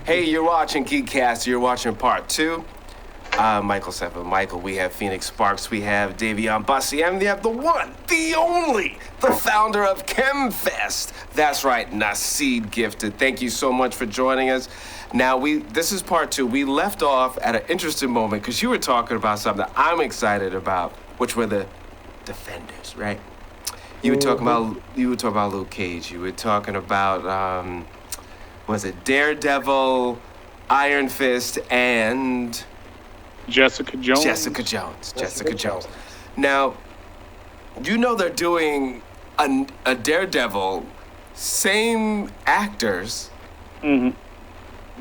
Hey, you're watching GeekCast. You're watching part two. Michael Seven, Michael. We have Phoenix Sparks. We have Dayveonne Bussey, and we have the one, the only, the founder of Khemkest. That's right, Naseed Gifted. Thank you so much for joining us. Now this is part two. We left off at an interesting moment because you were talking about something that I'm excited about, which were the defenders, right? You were talking about Luke Cage. You were talking about was it Daredevil, Iron Fist, and Jessica Jones. Jessica Jones. Now, you know they're doing a Daredevil, same actors,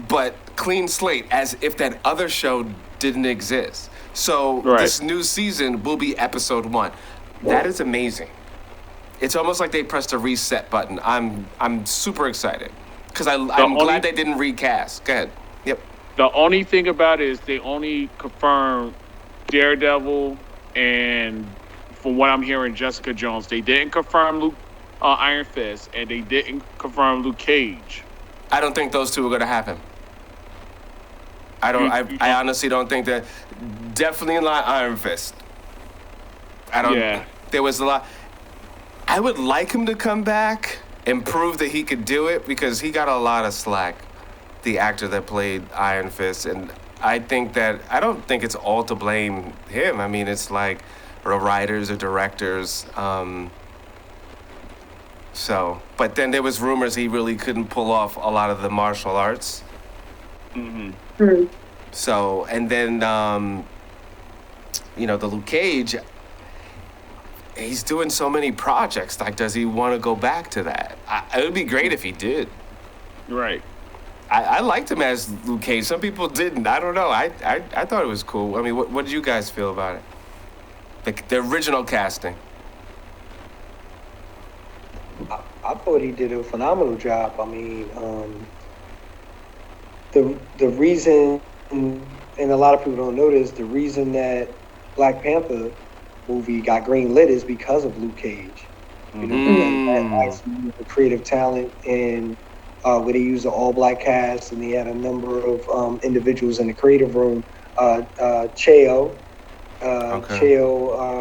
but clean slate, as if that other show didn't exist. So This new season will be episode 1. That is amazing. It's almost like they pressed a reset button. I'm super excited because I'm glad they didn't recast. Go ahead. Yep. The only thing about it is they only confirmed Daredevil and, from what I'm hearing, Jessica Jones. They didn't confirm Iron Fist, and they didn't confirm Luke Cage. I don't think those two are going to happen. I honestly don't think that. Definitely not Iron Fist. I don't. Yeah. There was a lot. I would like him to come back and prove that he could do it because he got a lot of slack, the actor that played Iron Fist, and I don't think it's all to blame him. I mean, it's like the writers or directors. But then there was rumors he really couldn't pull off a lot of the martial arts. So, and then, the Luke Cage, he's doing so many projects. Like, does he want to go back to that? It would be great if he did. Right. I liked him as Luke Cage. Some people didn't. I don't know. I thought it was cool. I mean, what did you guys feel about it? The original casting. I thought he did a phenomenal job. I mean, the reason, and a lot of people don't know this, the reason that Black Panther movie got greenlit is because of Luke Cage. You know, the creative talent, and where they used an all-black cast, and they had a number of individuals in the creative room. Cheo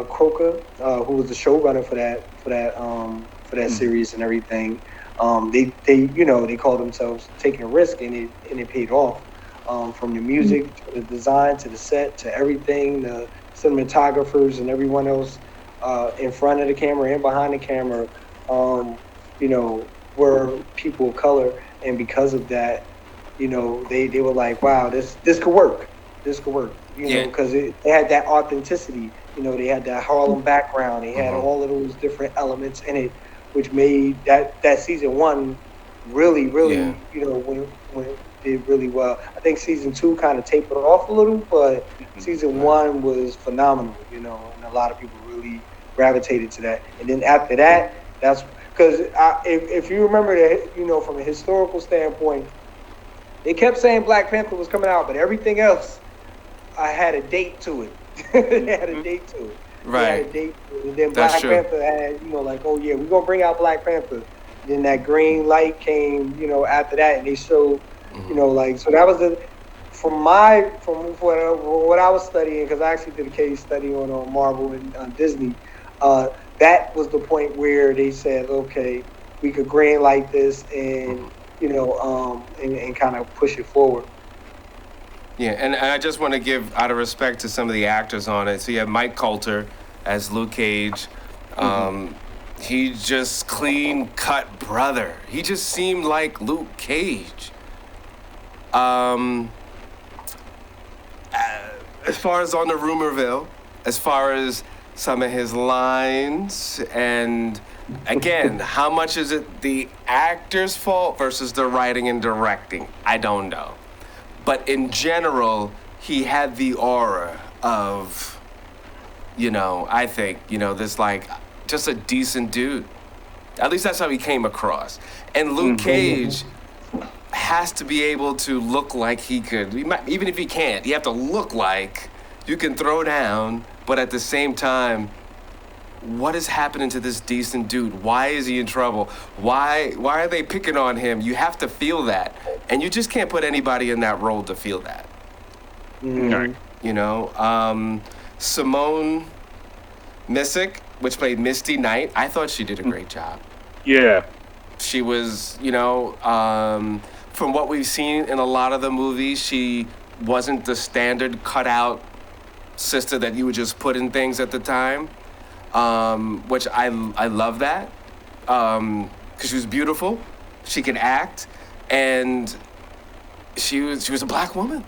Croker, who was the showrunner for that series and everything. They called themselves taking a risk, and it paid off. From the music to the design to the set to everything, the cinematographers and everyone else in front of the camera and behind the camera, were people of color, and because of that, they were like, wow, this could work. This could work, because they had that authenticity. They had that Harlem background. They had all of those different elements in it, which made that season 1 really, when did really well. I think season 2 kind of tapered off a little, but season 1 was phenomenal, and a lot of people really gravitated to that. And then after that, that's because if you remember that, from a historical standpoint, they kept saying Black Panther was coming out, but everything else had a date to it. They had a date to it. Right. They had a date to it. And then Black Panther had, oh yeah, we're gonna bring out Black Panther. Then that green light came, after that, and they showed, so that was from what I was studying, because I actually did a case study on Marvel and on Disney. That was the point where they said, okay, we could green light this and and kind of push it forward. Yeah, and I just want to give, out of respect to some of the actors on it. So you have Mike Coulter as Luke Cage. He just clean cut brother. He just seemed like Luke Cage. As far as on the Rumorville, as far as some of his lines, and again, how much is it the actor's fault versus the writing and directing? I don't know. But in general, he had the aura of, I think, this like, just a decent dude. At least that's how he came across. And Luke Cage has to be able to look like he could, even if he can't, you have to look like you can throw down, but at the same time, what is happening to this decent dude? Why is he in trouble? Why are they picking on him? You have to feel that. and you just can't put anybody in that role to feel that. Mhm. You know, Simone Missick, which played Misty Knight, I thought she did a great job. Yeah. She was, from what we've seen in a lot of the movies, she wasn't the standard cutout sister that you would just put in things at the time, which I love that, because she was beautiful, she could act, and she was a black woman,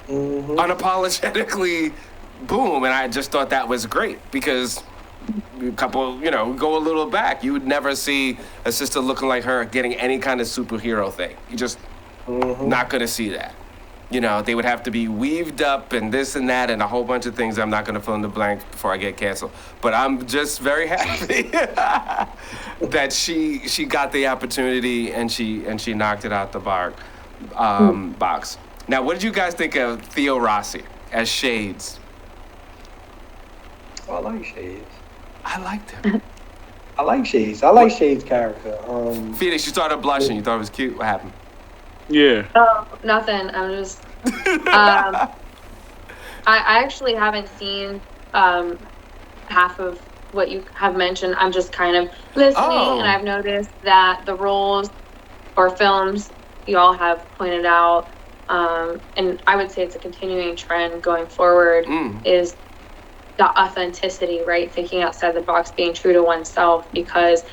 unapologetically, boom, and I just thought that was great because go a little back, you would never see a sister looking like her getting any kind of superhero thing. You just not gonna see that. They would have to be weaved up and this and that and a whole bunch of things I'm not gonna fill in the blank before I get canceled. But I'm just very happy that she got the opportunity and she knocked it out the box. Now, what did you guys think of Theo Rossi as Shades? I like Shades. I liked him. I like Shades. I like Shades' character. Phoenix, you started blushing. You thought it was cute. What happened? Yeah. Oh, nothing. I'm just. I actually haven't seen half of what you have mentioned. I'm just kind of listening, and I've noticed that the roles or films you all have pointed out, and I would say it's a continuing trend going forward, is the authenticity, right? Thinking outside the box, being true to oneself, because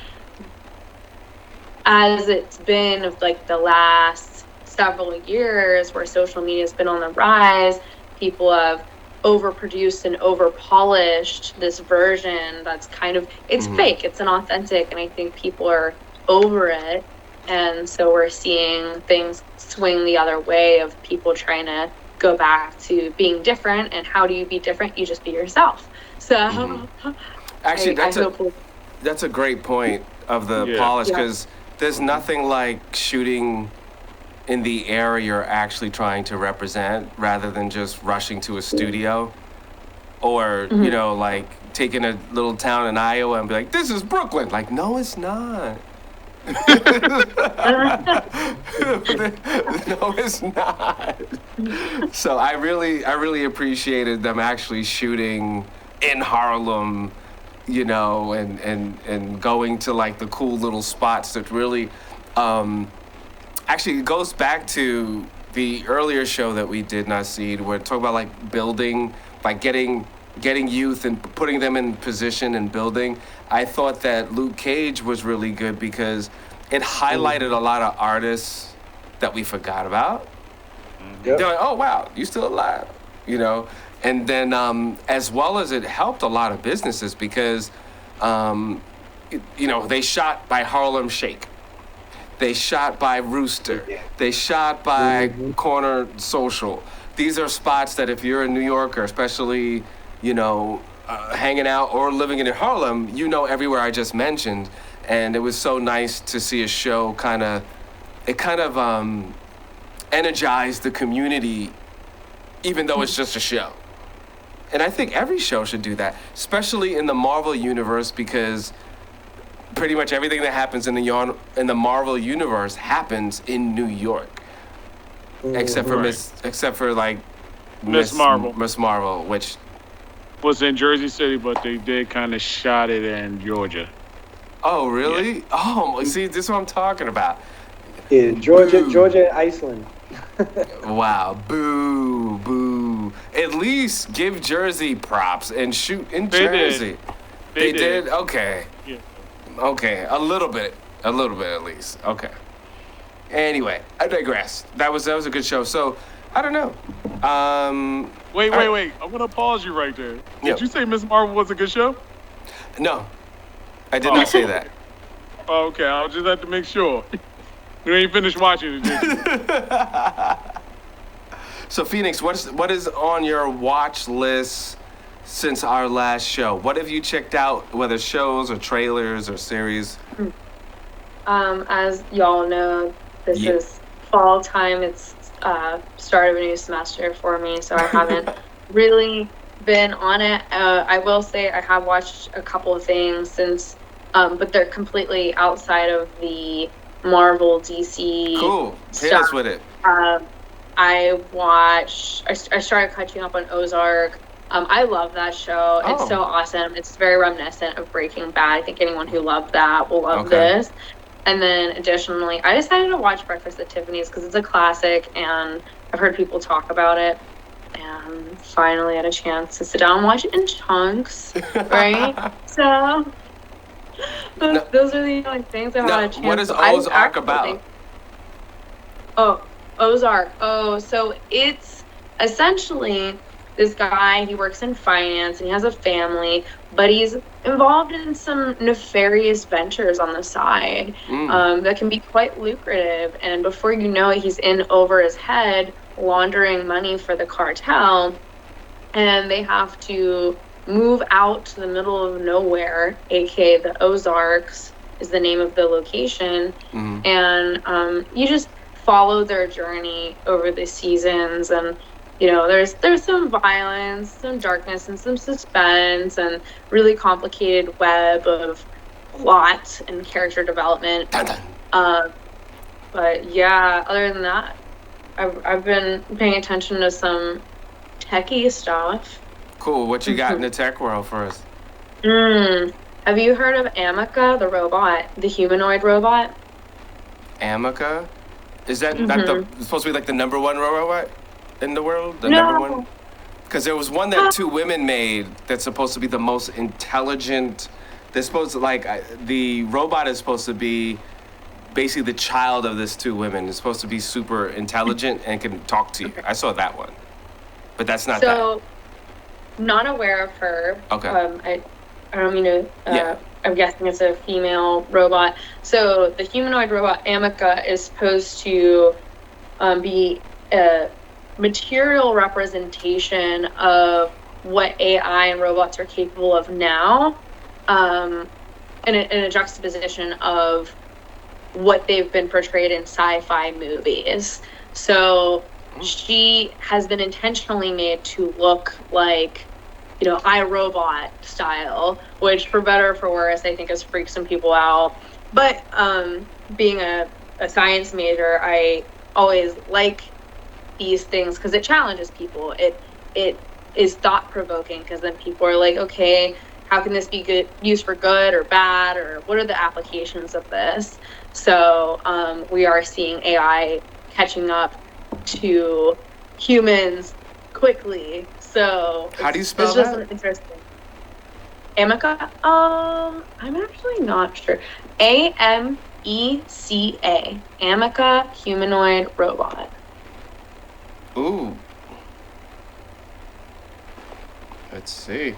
as it's been of like the last several years where social media has been on the rise, people have overproduced and overpolished this version that's kind of, it's fake, it's inauthentic, and I think people are over it. And so we're seeing things swing the other way of people trying to go back to being different. And how do you be different? You just be yourself. So actually, that's a great point of the polish, because there's nothing like shooting in the area you're actually trying to represent rather than just rushing to a studio or like taking a little town in Iowa and be like, this is Brooklyn. Like, no, it's not. No, it's not. So I really appreciated them actually shooting in Harlem, and going to like the cool little spots that really actually it goes back to the earlier show that we did not see, where talk about like building, like getting youth and putting them in position and building. I thought that Luke Cage was really good because it highlighted a lot of artists that we forgot about. They're like, oh wow, you still alive, And then as well as it helped a lot of businesses because, they shot by Harlem Shake. They shot by Rooster. They shot by Corner Social. These are spots that if you're a New Yorker, especially, hanging out or living in Harlem, everywhere I just mentioned. And it was so nice to see a show kind of energized the community, even though it's just a show. And I think every show should do that, especially in the Marvel universe, because pretty much everything that happens in the Marvel universe happens in New York, except for Miss Marvel, which was in Jersey City, but they did kind of shot it in Georgia. Oh, really? Yeah. Oh, see, this is what I'm talking about. Yeah, Georgia and Iceland. Wow, boo. At least give Jersey props and shoot in Jersey. They did? Okay. Yeah. Okay, a little bit at least. Okay. Anyway, I digress. That was a good show. So, I don't know. Wait. I'm going to pause you right there. Did you say Miss Marvel was a good show? No, I did not say that. Oh, okay. I'll just have to make sure. You ain't finished watching it, did you? So, Phoenix, what is on your watch list since our last show? What have you checked out, whether shows or trailers or series? As y'all know, this is fall time. It's start of a new semester for me, so I haven't really been on it. I will say I have watched a couple of things since, but they're completely outside of the Marvel, DC Cool. Hit stuff. us with it. I started catching up on Ozark. I love that show. It's so awesome. It's very reminiscent of Breaking Bad. I think anyone who loved that will love this. And then additionally, I decided to watch Breakfast at Tiffany's because it's a classic and I've heard people talk about it. And finally had a chance to sit down and watch it in chunks, right? So those are the only things I've had a chance. What is Ozark about? Ozark. So it's essentially this guy, he works in finance and he has a family, but he's involved in some nefarious ventures on the side that can be quite lucrative. And before you know it, he's in over his head laundering money for the cartel. And they have to move out to the middle of nowhere, aka the Ozarks is the name of the location. And you just follow their journey over the seasons, and there's some violence, some darkness, and some suspense, and really complicated web of plot and character development. But yeah, other than that, I've been paying attention to some techie stuff. Cool. What you got in the tech world for us? Have you heard of Amica, the robot, the humanoid robot? Amica? Is that not supposed to be like the number one robot in the world? No. Number one? Because there was one that two women made that's supposed to be the most intelligent. They're supposed to the robot is supposed to be basically the child of this two women. It's supposed to be super intelligent and can talk to you. I saw that one, but that's not that. So, not aware of her. Okay. I don't mean to. I'm guessing it's a female robot. So the humanoid robot Amica is supposed to be a material representation of what AI and robots are capable of now, in a juxtaposition of what they've been portrayed in sci-fi movies. So she has been intentionally made to look like, iRobot style, which for better or for worse, I think has freaked some people out. But being a science major, I always like these things because it challenges people. It is thought-provoking because then people are like, okay, how can this be used for good or bad, or what are the applications of this? So we are seeing AI catching up to humans quickly. So how do you spell it's that? Just interesting. Amica? I'm actually not sure. AMECA. Amica humanoid robot. Ooh. Let's see.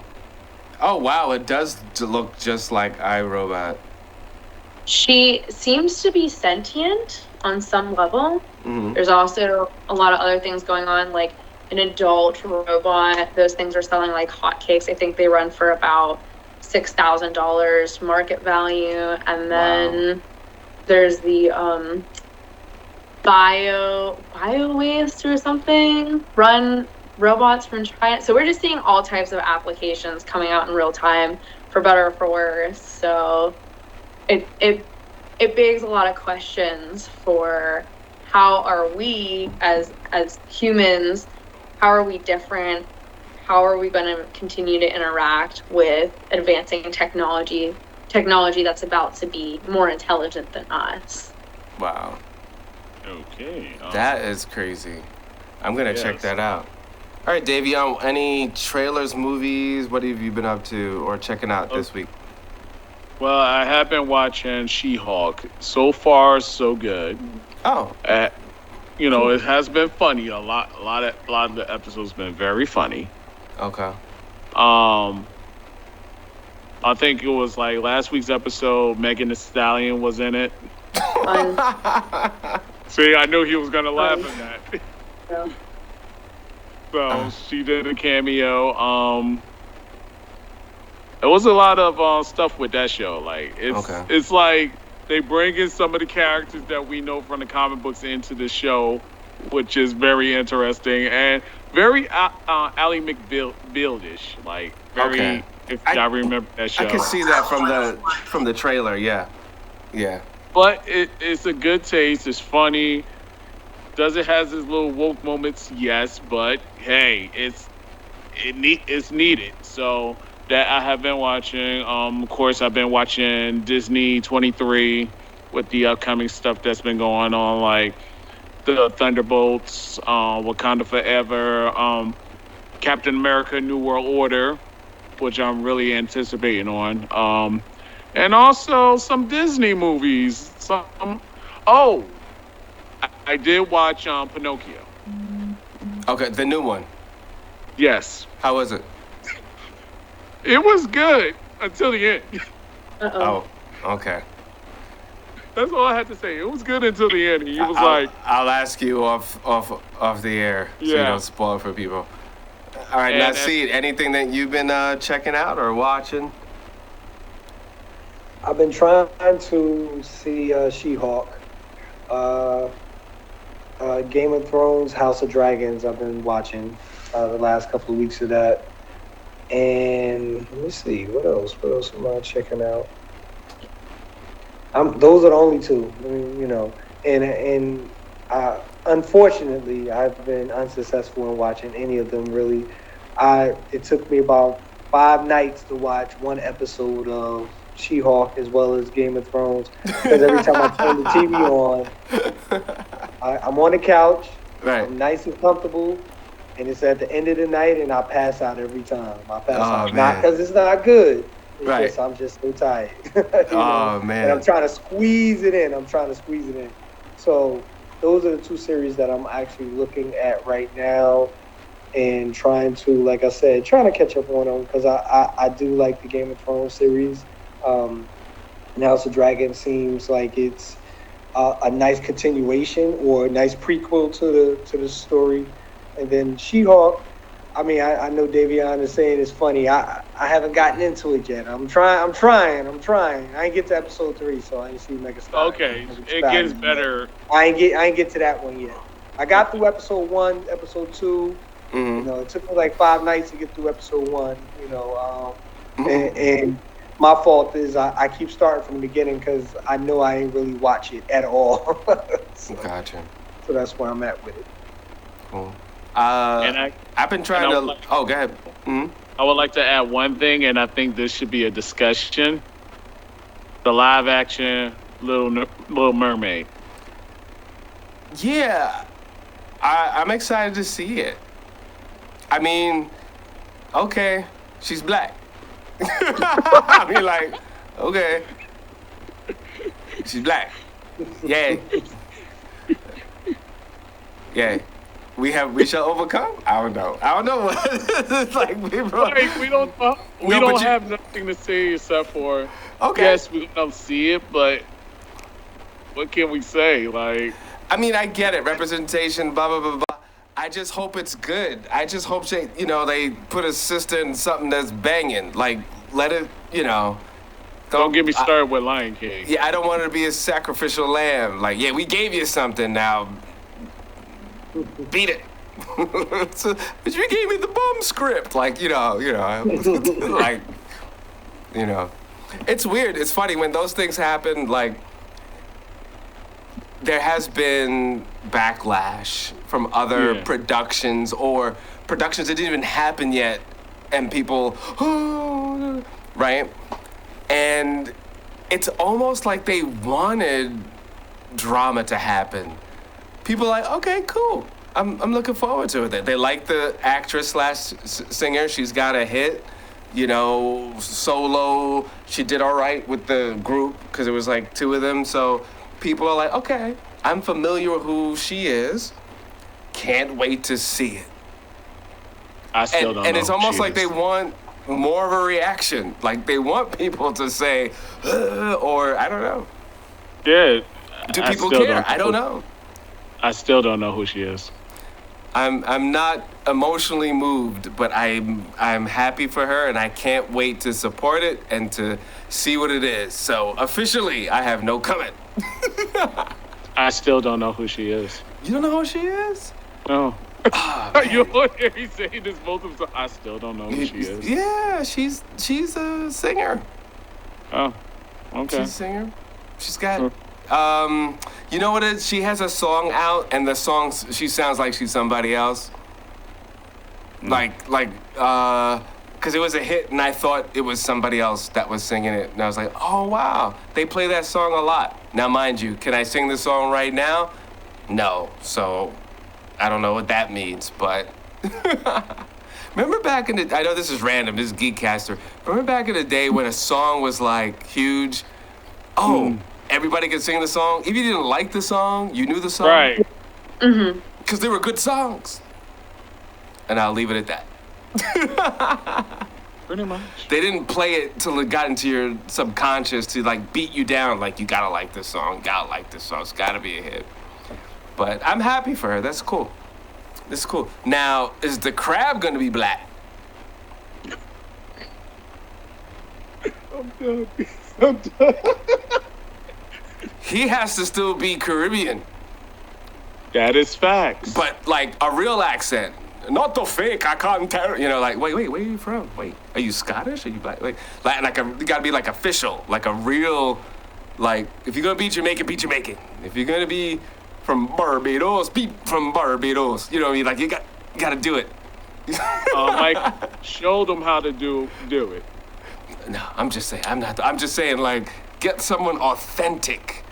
Oh wow, it does look just like iRobot. She seems to be sentient on some level. There's also a lot of other things going on, like an adult robot. Those things are selling like hotcakes. I think they run for about $6,000 market value. And then there's the bio waste or something, run robots from China. So we're just seeing all types of applications coming out in real time, for better or for worse. So it begs a lot of questions for how are we as humans, how are we different? How are we going to continue to interact with advancing technology that's about to be more intelligent than us? Wow. Okay. Awesome. That is crazy. I'm going to check that out. All right, Dayveonne, any trailers, movies, what have you been up to or checking out this week? Well, I have been watching She-Hulk. So far, so good. Oh. Cool. It has been funny. A lot of the episodes have been very funny. Okay. I think it was like last week's episode, Megan Thee Stallion was in it. See, I knew he was going to laugh at that. Yeah. So she did a cameo. It was a lot of stuff with that show. Like it's like they bring in some of the characters that we know from the comic books into the show, which is very interesting and very Ally McBeal-ish. Like very, if y'all remember that show. I can see that from the trailer. Yeah. but it's a good taste. It's funny. Does it has its little woke moments? Yes, but hey, it's needed. So that I have been watching. Of course, I've been watching Disney 23 with the upcoming stuff that's been going on, like the Thunderbolts, Wakanda Forever, Captain America: New World Order, which I'm really anticipating on. And also some Disney movies. Oh, I did watch Pinocchio. Okay, the new one. Yes, How was it? it was good until the end. Uh-oh. Oh, okay. That's all I had to say. It was good until the end. He was I'll ask you off the air so you Yeah. don't spoil it for people. All right, And now that's- see anything that you've been checking out or watching? I've been trying to see She-Hulk, Game of Thrones, House of Dragons. I've been watching the last couple of weeks of that, and let me see what else. What else am I checking out? Those are the only two. I mean, you know, and unfortunately, I've been unsuccessful in watching any of them. Really, it took me about 5 nights to watch one episode of She-Hulk as well as Game of Thrones, because every time I turn the TV on, I'm on the couch, Right. I'm nice and comfortable, and it's at the end of the night, and I pass out every time. I pass out, man. not because it's not good. It's Right. just I'm just so tired. You know? Man. And I'm trying to squeeze it in. So those are the two series that I'm actually looking at right now, and trying to, like I said, trying to catch up on them, because I do like the Game of Thrones series. And House of Dragon seems like it's a nice continuation or a nice prequel to the story. And then She-Hulk, I mean, I know Dayveonne is saying it's funny. I haven't gotten into it yet. I'm trying. I ain't get to episode 3, so I ain't see Megastar. okay, it gets better. I ain't get to that one yet. I got through episode 1, episode 2. You Mhm. know, it took me like 5 nights to get through episode 1. You know, and my fault is I keep starting from the beginning because I know I ain't really watch it at all. so Gotcha. that's where I'm at with it. Cool. And I've been trying and I to. would like- Oh, go ahead. Mhm. I would like to add one thing, and I think this should be a discussion. The live action Little Mermaid. Yeah, I'm excited to see it. I mean, okay, she's black. I mean, like, okay, she's black. Yay. Yay. We shall overcome. I don't know what it's like. People. Like, we don't No, but you- have nothing to say except for Okay. yes, we don't see it, but what can we say? Like, I mean, I get it. Representation, blah, blah, blah, blah. I just hope it's good. I just hope they put a sister in something that's banging. Like, let it, don't get me started with Lion King. Yeah, I don't want her to be a sacrificial lamb. Like, yeah, we gave you something now. Beat it. But you gave me the bum script. Like, like, It's weird. It's funny when those things happen, like, there has been backlash from other productions or productions that didn't even happen yet, and people, right? And it's almost like they wanted drama to happen. People are like, okay, cool. I'm looking forward to it. They like the actress / singer. She's got a hit, solo. She did all right with the group because it was like 2 of them. So people are like, okay, I'm familiar with who she is. Can't wait to see it. I still don't know. And it's who almost she like is. they want more of a reaction. Like they want people to say, or I don't know. Yeah. Do I people still care? I don't know. I still don't know who she is. I'm not emotionally moved, but I'm happy for her, and I can't wait to support it and to see what it is. So officially, I have no comment. I still don't know who she is. You don't know who she is? No. Oh, You hear me saying this multiple times. I still don't know who she is. Yeah, she's a singer. Oh, okay. She's a singer. She's got You know what it is? She has a song out, and the song, she sounds like she's somebody else. Because it was a hit, and I thought it was somebody else that was singing it. And I was like, oh, wow. They play that song a lot. Now, mind you, can I sing the song right now? No. So, I don't know what that means, but... Remember back in the... I know this is random. This is GEEKCASTER. Remember back in the day when a song was, like, huge? Oh, everybody could sing the song? If you didn't like the song, you knew the song? Right. Mm-hmm. Because they were good songs. And I'll leave it at that. Pretty much. They didn't play it till it got into your subconscious to like beat you down. Like, you gotta like this song. Gotta like this song. It's gotta be a hit. But I'm happy for her. That's cool. That's cool. Now, is the crab gonna be black? I'm done. I'm done. He has to still be Caribbean, That is facts. but like a real accent. Not the fake, I can't tell. You know, like, wait, where are you from? Wait, are you Scottish? Are you black? Like you gotta be like official, like a real, like, if you're gonna be Jamaican, be Jamaican. If you're gonna be from Barbados, be from Barbados. You know what I mean? Like, you gotta do it. Mike, show them how to do it. No, I'm just saying, I'm just saying, like, get someone authentic.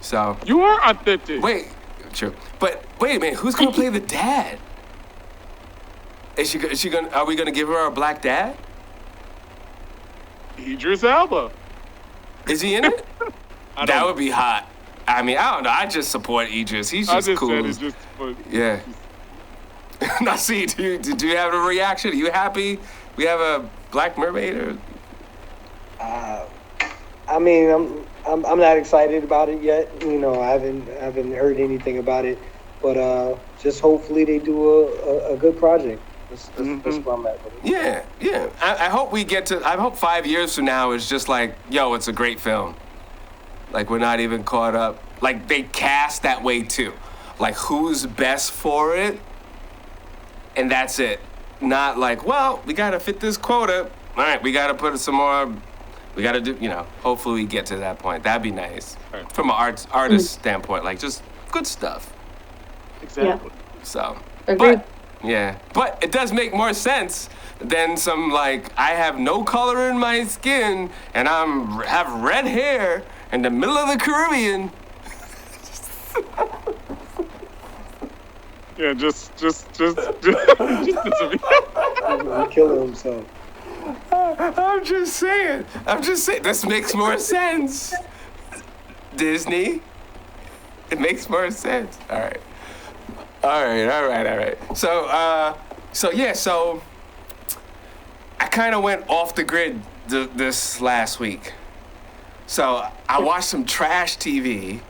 So. You are authentic. Wait, true. But wait a minute, who's gonna play the dad? Is she gonna? Are we gonna give her a black dad? Idris Elba. Is he in it? That would be hot. I mean, I don't know. I just support Idris. He's just cool. Said it just for, Yeah. Now, see, did you have a reaction? Are you happy we have a black mermaid? Or? I mean, I'm not excited about it yet. You know, I haven't heard anything about it, but just hopefully they do a good project. That's where I'm at with it. Yeah. I hope we get to. I hope 5 years from now it's just like, yo, it's a great film. Like, we're not even caught up. Like, they cast that way too. Like, who's best for it, and that's it. Not like, well, we gotta fit this quota. All right, we gotta put some more. We gotta do. You know. Hopefully, we get to that point. That'd be nice from an artist standpoint. Like, just good stuff. Exactly. Yeah. So. Agreed. But it does make more sense than some, like, I have no color in my skin and have red hair in the middle of the Caribbean. Yeah, just He's killing himself. I'm just saying. This makes more sense. Disney. It makes more sense. All right. So I kind of went off the grid this last week. So I watched some trash TV,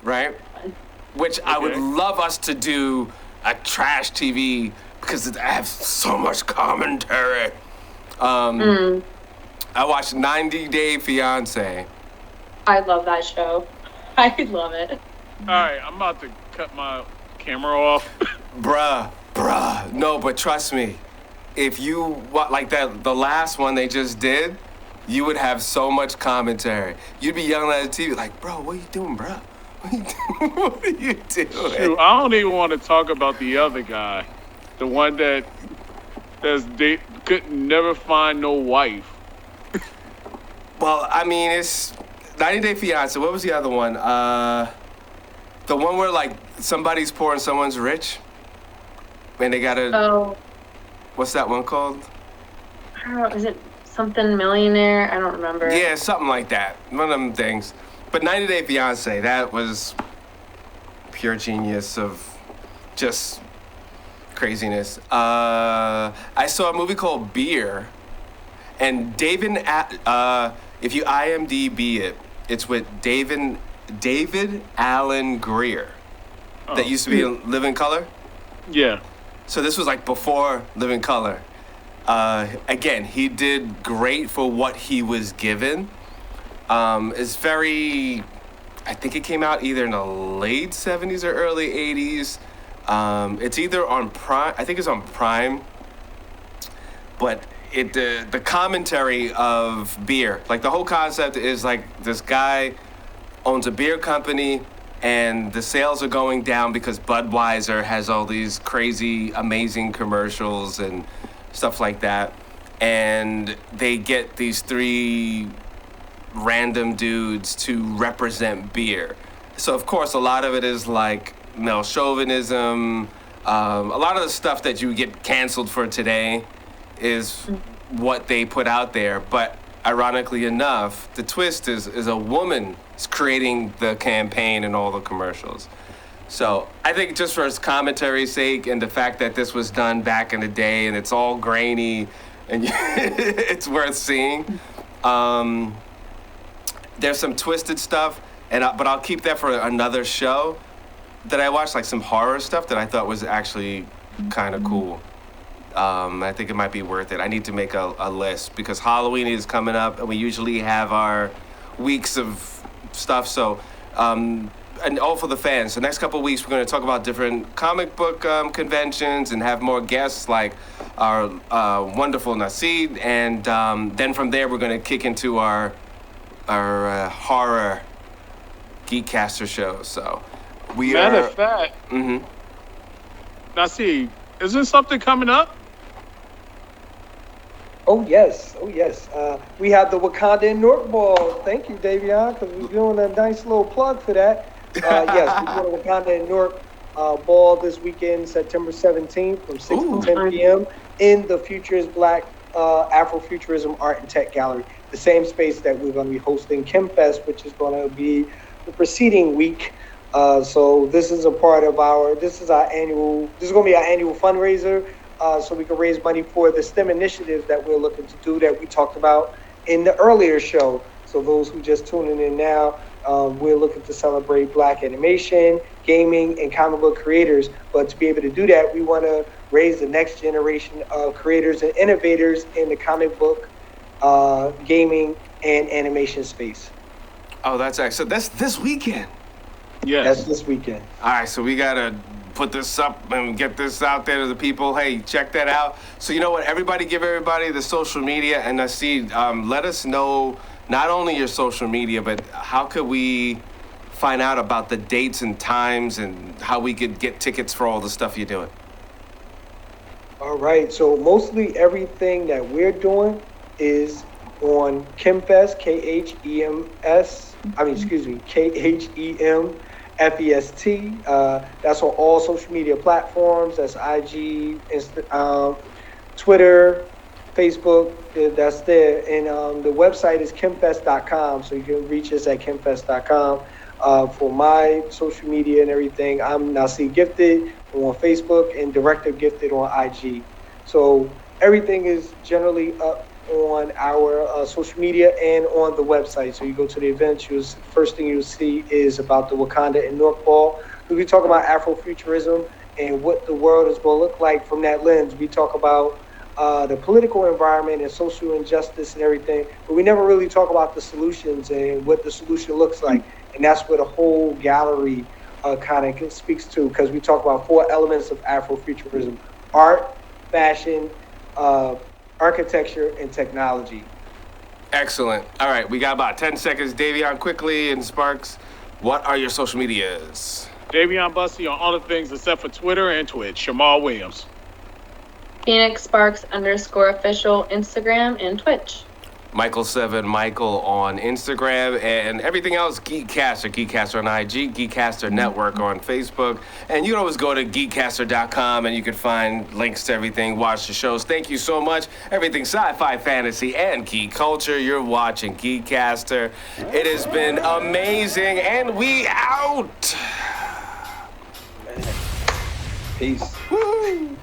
right? Which I would love us to do a trash TV because it has so much commentary. I watched 90 Day Fiancé. I love that show. I love it. All right, I'm about to cut my camera off. Bruh. No, but trust me, if you like that, the last one they just did, you would have so much commentary. You'd be yelling at the TV like, bro, what are you doing, bro? What are you doing? Shoot, I don't even want to talk about the other guy, the one that could never find no wife. Well, I mean, it's 90 Day Fiancé. What was the other one? The one where, like, somebody's poor and someone's rich? And they gotta... Oh. What's that one called? I don't know. Is it something millionaire? I don't remember. Yeah, something like that. One of them things. But 90 Day Fiancé, that was pure genius of just craziness. I saw a movie called Beer. And David, if you IMDb it, it's with David Alan Grier. That used to be in Living Color. Yeah. So this was like before Living Color. Again, he did great for what he was given. It's very, I think it came out either in the late 70s or early 80s. It's either on Prime, I think it's on Prime. But the commentary of beer. Like the whole concept is like this guy owns a beer company and the sales are going down because Budweiser has all these crazy, amazing commercials and stuff like that. And they get these 3 random dudes to represent beer. So of course, a lot of it is like male chauvinism. A lot of the stuff that you get canceled for today is what they put out there. But ironically enough, the twist is a woman is creating the campaign and all the commercials. So I think just for its commentary's sake and the fact that this was done back in the day and it's all grainy and it's worth seeing. There's some twisted stuff, but I'll keep that for another show that I watched, like some horror stuff that I thought was actually kind of cool. I think it might be worth it. I need to make a list because Halloween is coming up and we usually have our weeks of stuff. So, and all for the fans. The next couple of weeks, we're going to talk about different comic book conventions and have more guests like our wonderful Nasid. And then from there, we're going to kick into our horror GEEKCASTER show. So Matter of fact, Nasid, is there something coming up? Oh yes. We have the Wakanda and North Ball. Thank you, Dayveonne, because we're doing a nice little plug for that. Yes, we're doing a Wakanda and North Ball this weekend, September 17th from 6 to 10 p.m. in the Future is Black Afrofuturism Art and Tech Gallery, the same space that we're going to be hosting Khemkest, which is going to be the preceding week. So this is a part of this is going to be our annual fundraiser. So we can raise money for the STEM initiatives that we're looking to do that we talked about in the earlier show. So those who just tuning in now, we're looking to celebrate Black animation, gaming, and comic book creators. But to be able to do that, we want to raise the next generation of creators and innovators in the comic book, gaming, and animation space. Oh, that's excellent. That's this weekend. Yes. That's this weekend. All right, so we got to put this up and get this out there to the people. Hey, check that out. So you know what? Give everybody the social media. And Nasid, let us know not only your social media, but how could we find out about the dates and times and how we could get tickets for all the stuff you're doing? All right, so mostly everything that we're doing is on Khemfest, KHEMFEST. That's on all social media platforms. That's IG, Twitter, Facebook. That's there. And the website is khemfest.com, so you can reach us at khemfest.com. For my social media and everything, I'm Nasid Gifted on Facebook and Director Gifted on IG. So everything is generally up on our social media and on the website. So you go to the events, first thing you'll see is about the Wakanda and North Ball. We talk about Afrofuturism and what the world is going to look like from that lens. We talk about the political environment and social injustice and everything, but we never really talk about the solutions and what the solution looks like. And that's where the whole gallery kind of speaks to, because we talk about 4 elements of Afrofuturism: art, fashion, architecture, and technology. Excellent. All right, we got about 10 seconds. Dayveonne, quickly, and Sparks, what are your social medias? Dayveonne Bussey on all the things except for Twitter and Twitch. Jamal Williams. Phoenix Sparks_official Instagram and Twitch. Michael7 Michael on Instagram, and everything else, GEEKCASTER on IG, GEEKCASTER Network on Facebook. And you can always go to GeekCaster.com and you can find links to everything, watch the shows. Thank you so much. Everything sci-fi, fantasy, and geek culture. You're watching GeekCaster. It has been amazing, and we out. Peace. Woo!